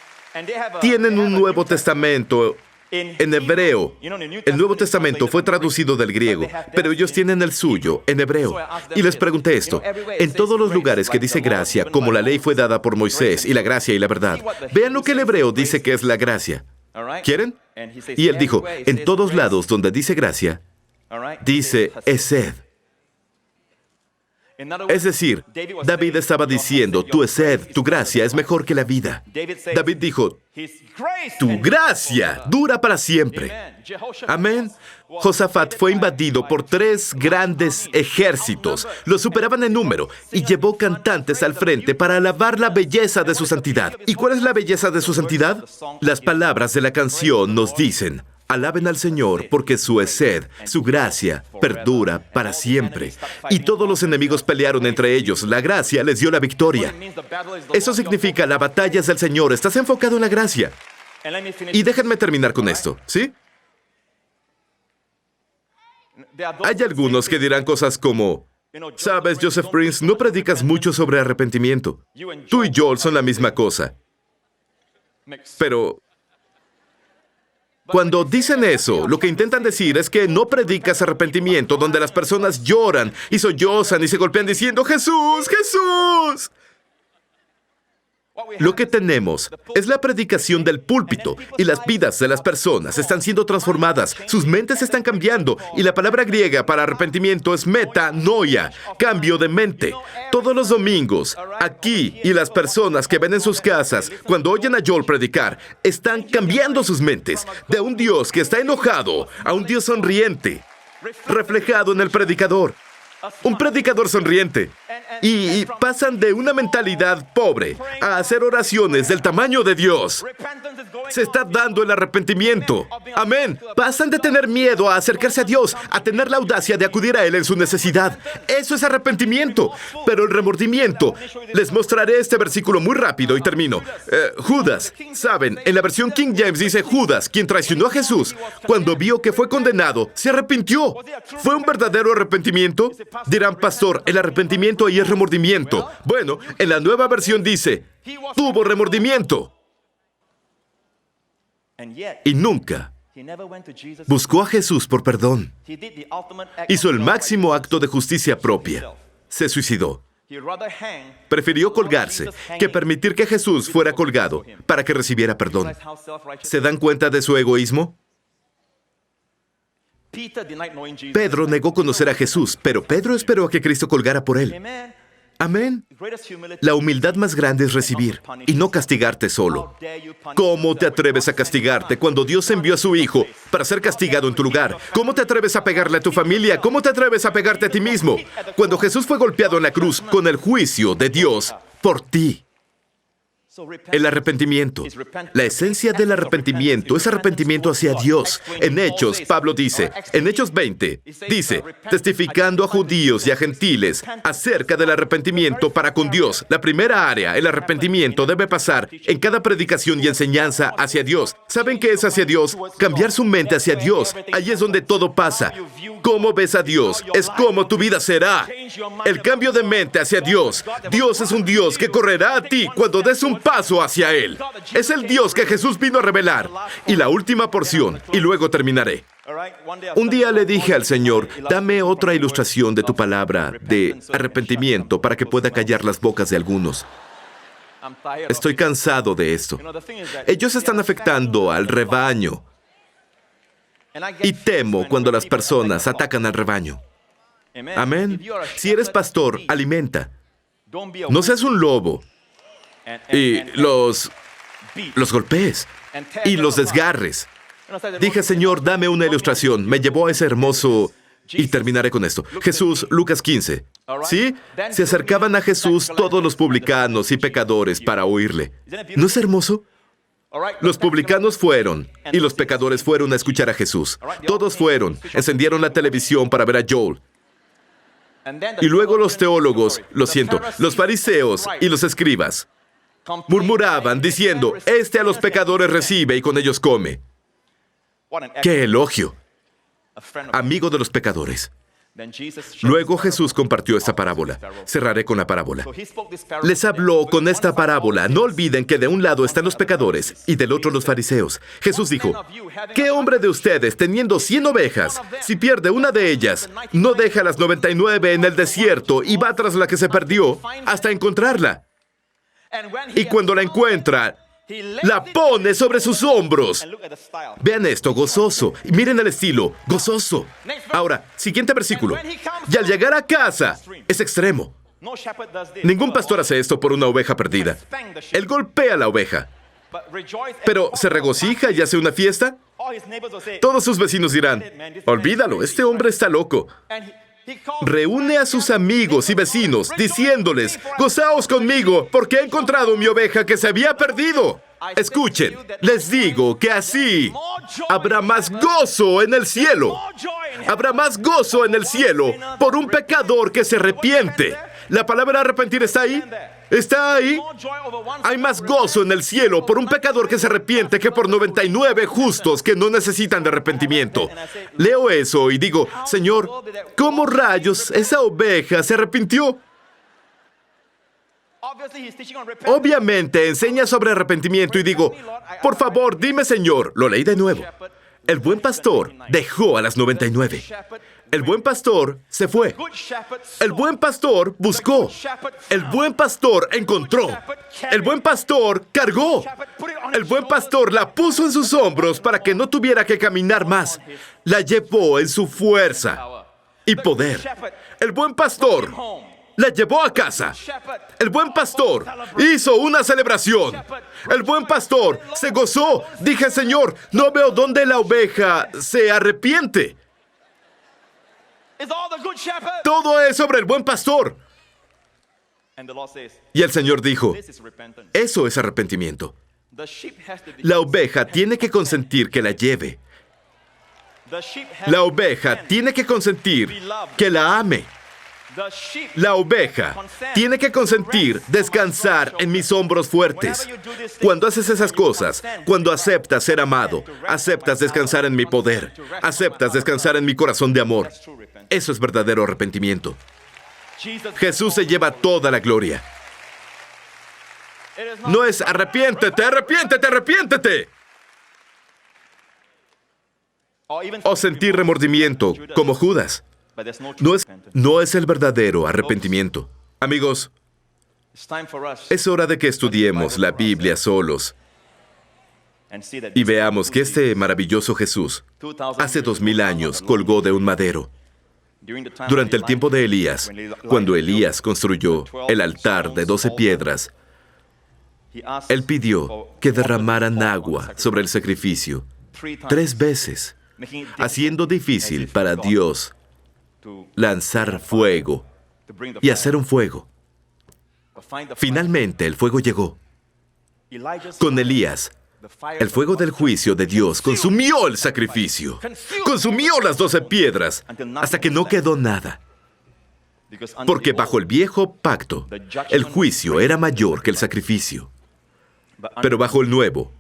tienen un Nuevo Testamento en hebreo. El Nuevo Testamento fue traducido del griego, pero ellos tienen el suyo en hebreo. Y les pregunté esto, en todos los lugares que dice gracia, como la ley fue dada por Moisés, y la gracia y la verdad, vean lo que el hebreo dice que es la gracia. ¿Quieren? Y él dijo, en todos lados donde dice gracia, dice esed. Es decir, David estaba diciendo, tu esed, tu gracia es mejor que la vida. David dijo, tu gracia dura para siempre. Amén. Josafat fue invadido por 3 grandes ejércitos. Los superaban en número y llevó cantantes al frente para alabar la belleza de su santidad. ¿Y cuál es la belleza de su santidad? Las palabras de la canción nos dicen, alaben al Señor porque su esed, su gracia, perdura para siempre. Y todos los enemigos pelearon entre ellos. La gracia les dio la victoria. Eso significa la batalla es del Señor. Estás enfocado en la gracia. Y déjenme terminar con esto, ¿sí? Hay algunos que dirán cosas como, sabes, Joseph Prince, no predicas mucho sobre arrepentimiento. Tú y Joel son la misma cosa. Pero cuando dicen eso, lo que intentan decir es que no predicas arrepentimiento donde las personas lloran y sollozan y se golpean diciendo, ¡Jesús, Jesús! Lo que tenemos es la predicación del púlpito y las vidas de las personas están siendo transformadas, sus mentes están cambiando y la palabra griega para arrepentimiento es metanoia, cambio de mente. Todos los domingos, aquí y las personas que ven en sus casas, cuando oyen a Joel predicar, están cambiando sus mentes de un Dios que está enojado a un Dios sonriente, reflejado en el predicador. Un predicador sonriente. Y pasan de una mentalidad pobre a hacer oraciones del tamaño de Dios. Se está dando el arrepentimiento. Amén. Pasan de tener miedo a acercarse a Dios, a tener la audacia de acudir a Él en su necesidad. Eso es arrepentimiento. Pero el remordimiento, les mostraré este versículo muy rápido y termino. Judas, saben, en la versión King James dice Judas, quien traicionó a Jesús, cuando vio que fue condenado, se arrepintió. ¿Fue un verdadero arrepentimiento? Dirán, pastor, el arrepentimiento ahí es remordimiento. Bueno, en la nueva versión dice, tuvo remordimiento. Y nunca buscó a Jesús por perdón. Hizo el máximo acto de justicia propia. Se suicidó. Prefirió colgarse que permitir que Jesús fuera colgado para que recibiera perdón. ¿Se dan cuenta de su egoísmo? Pedro negó conocer a Jesús, pero Pedro esperó a que Cristo colgara por él. Amén. La humildad más grande es recibir y no castigarte solo. ¿Cómo te atreves a castigarte cuando Dios envió a su Hijo para ser castigado en tu lugar? ¿Cómo te atreves a pegarle a tu familia? ¿Cómo te atreves a pegarte a ti mismo? Cuando Jesús fue golpeado en la cruz con el juicio de Dios por ti. El arrepentimiento. La esencia del arrepentimiento es arrepentimiento hacia Dios. En Hechos, Pablo dice, en Hechos 20, dice, testificando a judíos y a gentiles acerca del arrepentimiento para con Dios. La primera área, el arrepentimiento, debe pasar en cada predicación y enseñanza hacia Dios. ¿Saben qué es hacia Dios? Cambiar su mente hacia Dios. Ahí es donde todo pasa. ¿Cómo ves a Dios? Es como tu vida será. El cambio de mente hacia Dios. Dios es un Dios que correrá a ti cuando des un paso hacia Él. Es el Dios que Jesús vino a revelar. Y la última porción, y luego terminaré. Un día le dije al Señor, dame otra ilustración de tu palabra de arrepentimiento para que pueda callar las bocas de algunos. Estoy cansado de esto. Ellos están afectando al rebaño. Y temo cuando las personas atacan al rebaño. Amén. Si eres pastor, alimenta. No seas un lobo. Y los golpees. Y los desgarres. Dije, Señor, dame una ilustración. Me llevó a ese hermoso... Y terminaré con esto. Jesús, Lucas 15. ¿Sí? Se acercaban a Jesús todos los publicanos y pecadores para oírle. ¿No es hermoso? Los publicanos fueron, y los pecadores fueron a escuchar a Jesús. Todos fueron, encendieron la televisión para ver a Joel. Y luego los teólogos, los fariseos y los escribas murmuraban diciendo, este a los pecadores recibe y con ellos come. ¡Qué elogio! Amigo de los pecadores. Luego Jesús compartió esta parábola. Cerraré con la parábola. Les habló con esta parábola. No olviden que de un lado están los pecadores y del otro los fariseos. Jesús dijo, ¿qué hombre de ustedes, teniendo 100 ovejas, si pierde una de ellas, no deja las 99 en el desierto y va tras la que se perdió hasta encontrarla? Y cuando la encuentra, la pone sobre sus hombros. Vean esto, gozoso. Y miren el estilo, gozoso. Ahora, siguiente versículo. Y al llegar a casa, es extremo. Ningún pastor hace esto por una oveja perdida. Él golpea a la oveja. Pero, ¿se regocija y hace una fiesta? Todos sus vecinos dirán, olvídalo, este hombre está loco. Reúne a sus amigos y vecinos, diciéndoles, gozaos conmigo, porque he encontrado mi oveja que se había perdido. Escuchen, les digo que así habrá más gozo en el cielo. Habrá más gozo en el cielo por un pecador que se arrepiente. ¿La palabra arrepentir está ahí? ¿Está ahí? Hay más gozo en el cielo por un pecador que se arrepiente que por 99 justos que no necesitan de arrepentimiento. Leo eso y digo, Señor, ¿cómo rayos esa oveja se arrepintió? Obviamente enseña sobre arrepentimiento y digo, por favor, dime, Señor. Lo leí de nuevo. El buen pastor dejó a las 99. El buen pastor se fue. El buen pastor buscó. El buen pastor encontró. El buen pastor cargó. El buen pastor la puso en sus hombros para que no tuviera que caminar más. La llevó en su fuerza y poder. El buen pastor la llevó a casa. El buen pastor hizo una celebración. El buen pastor se gozó. Dije, Señor, no veo dónde la oveja se arrepiente. Todo es sobre el buen pastor. Y el Señor dijo, eso es arrepentimiento. La oveja tiene que consentir que la lleve. La oveja tiene que consentir que la ame. La oveja tiene que consentir descansar en mis hombros fuertes. Cuando haces esas cosas, cuando aceptas ser amado, aceptas descansar en mi poder, aceptas descansar en mi corazón de amor, eso es verdadero arrepentimiento. Jesús se lleva toda la gloria. No es arrepiéntete, arrepiéntete, arrepiéntete. O sentir remordimiento, como Judas. No es el verdadero arrepentimiento. Amigos, es hora de que estudiemos la Biblia solos y veamos que este maravilloso Jesús, hace 2000 años, colgó de un madero. Durante el tiempo de Elías, cuando Elías construyó el altar de 12 piedras, él pidió que derramaran agua sobre el sacrificio 3 veces, haciendo difícil para Dios lanzar fuego y hacer un fuego. Finalmente, el fuego llegó. Con Elías, el fuego del juicio de Dios consumió el sacrificio, consumió las 12 piedras, hasta que no quedó nada. Porque bajo el viejo pacto, el juicio era mayor que el sacrificio. Pero bajo el nuevo,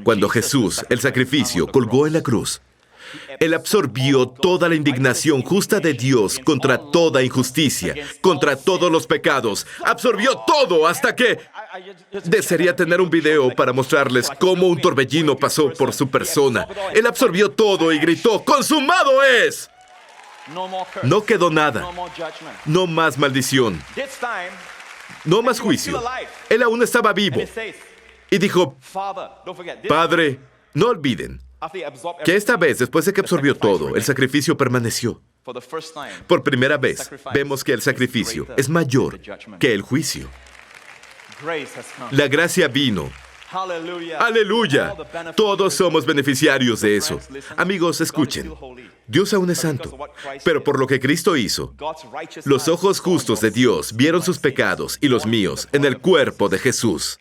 cuando Jesús, el sacrificio, colgó en la cruz, Él absorbió toda la indignación justa de Dios contra toda injusticia, contra todos los pecados. Absorbió todo hasta que... Desearía tener un video para mostrarles cómo un torbellino pasó por su persona. Él absorbió todo y gritó, ¡consumado es! No quedó nada. No más maldición. No más juicio. Él aún estaba vivo. Y dijo, Padre, no olviden que esta vez, después de que absorbió todo, el sacrificio permaneció. Por primera vez, vemos que el sacrificio es mayor que el juicio. La gracia vino. ¡Aleluya! Todos somos beneficiarios de eso. Amigos, escuchen. Dios aún es santo, pero por lo que Cristo hizo, los ojos justos de Dios vieron sus pecados y los míos en el cuerpo de Jesús.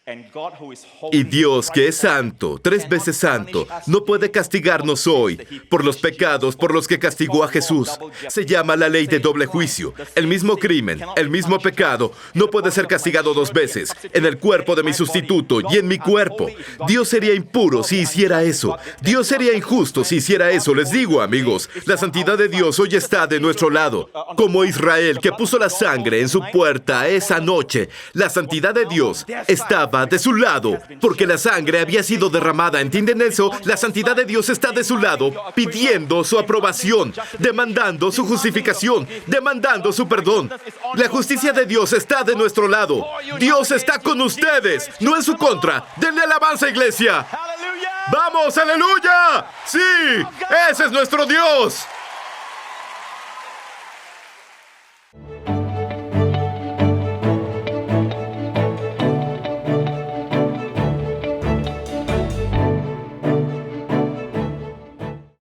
Y Dios, que es santo, 3 veces santo, no puede castigarnos hoy por los pecados por los que castigó a Jesús. Se llama la ley de doble juicio. El mismo crimen, el mismo pecado, no puede ser castigado 2 veces, en el cuerpo de mi sustituto y en mi cuerpo. Dios sería impuro si hiciera eso. Dios sería injusto si hiciera eso. Les digo, amigos, la santidad de Dios hoy está de nuestro lado. Como Israel, que puso la sangre en su puerta esa noche, la santidad de Dios estaba de su lado, porque la sangre había sido derramada. ¿Entienden eso? La santidad de Dios está de su lado, pidiendo su aprobación, demandando su justificación, demandando su perdón. La justicia de Dios está de nuestro lado. Dios está con ustedes, no en su contra. Denle alabanza, iglesia. ¡Vamos, aleluya! ¡Sí! ¡Ese es nuestro Dios!